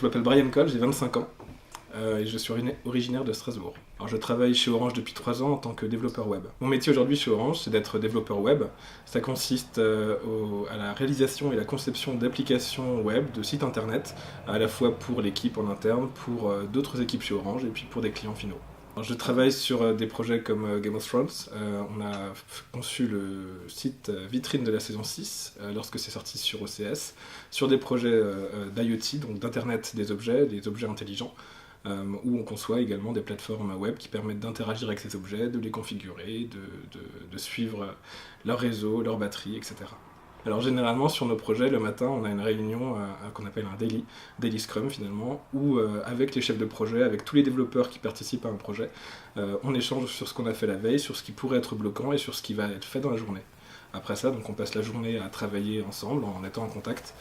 Je m'appelle Brian Cole, j'ai 25 ans et je suis originaire de Strasbourg. Alors, je travaille chez Orange depuis 3 ans en tant que développeur web. Mon métier aujourd'hui chez Orange, c'est d'être développeur web. Ça consiste à la réalisation et la conception d'applications web, de sites internet, à la fois pour l'équipe en interne, pour d'autres équipes chez Orange et puis pour des clients finaux. Alors, je travaille sur des projets comme Game of Thrones. On a conçu le site vitrine de la saison 6 lorsque c'est sorti sur OCS, sur des projets d'IoT, donc d'Internet des objets intelligents, où on conçoit également des plateformes web qui permettent d'interagir avec ces objets, de les configurer, de suivre leur réseau, leur batterie, etc. Alors généralement sur nos projets, le matin, on a une réunion qu'on appelle un daily scrum finalement, où avec les chefs de projet, avec tous les développeurs qui participent à un projet, on échange sur ce qu'on a fait la veille, sur ce qui pourrait être bloquant et sur ce qui va être fait dans la journée. Après ça, donc on passe la journée à travailler ensemble en étant en contact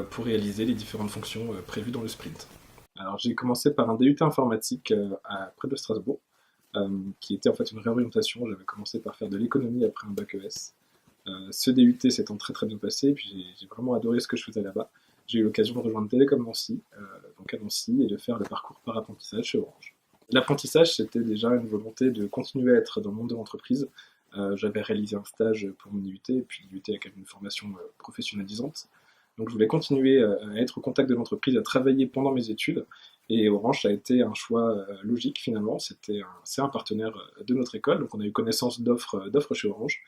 pour réaliser les différentes fonctions prévues dans le sprint. Alors j'ai commencé par un DUT informatique près de Strasbourg, qui était en fait une réorientation. J'avais commencé par faire de l'économie après un bac ES. Ce DUT s'étant très très bien passé, puis j'ai vraiment adoré ce que je faisais là-bas. J'ai eu l'occasion de rejoindre Télécom Nancy, donc à Nancy, et de faire le parcours par apprentissage chez Orange. L'apprentissage, c'était déjà une volonté de continuer à être dans le monde de l'entreprise. J'avais réalisé un stage pour mon DUT, et puis l'IUT a quand même une formation professionnalisante. Donc je voulais continuer à être au contact de l'entreprise, à travailler pendant mes études. Et Orange, ça a été un choix logique finalement. C'est un partenaire de notre école, donc on a eu connaissance d'offres chez Orange.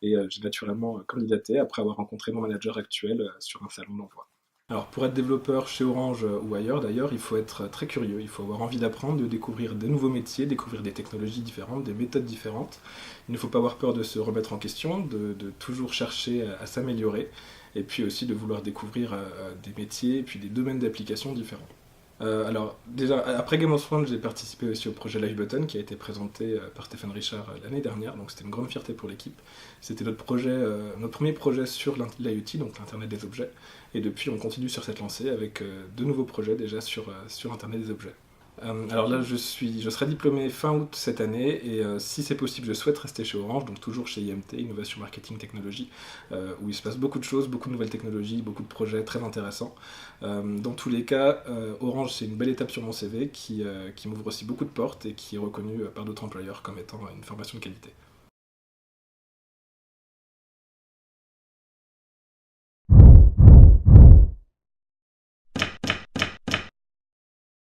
Et j'ai naturellement candidaté après avoir rencontré mon manager actuel sur un salon d'emploi. Alors pour être développeur chez Orange ou ailleurs d'ailleurs, il faut être très curieux, il faut avoir envie d'apprendre, de découvrir des nouveaux métiers, découvrir des technologies différentes, des méthodes différentes. Il ne faut pas avoir peur de se remettre en question, de toujours chercher à s'améliorer, et puis aussi de vouloir découvrir des métiers et puis des domaines d'application différents. Alors, déjà, après Game of Thrones, j'ai participé aussi au projet Live Button qui a été présenté par Stéphane Richard l'année dernière, donc c'était une grande fierté pour l'équipe. C'était notre premier projet sur l'IoT, donc l'Internet des objets, et depuis on continue sur cette lancée avec de nouveaux projets déjà sur Internet des objets. Alors là, je serai diplômé fin août cette année et si c'est possible, je souhaite rester chez Orange, donc toujours chez IMT, Innovation Marketing Technologie, où il se passe beaucoup de choses, beaucoup de nouvelles technologies, beaucoup de projets très intéressants. Dans tous les cas, Orange, c'est une belle étape sur mon CV qui m'ouvre aussi beaucoup de portes et qui est reconnue par d'autres employeurs comme étant une formation de qualité.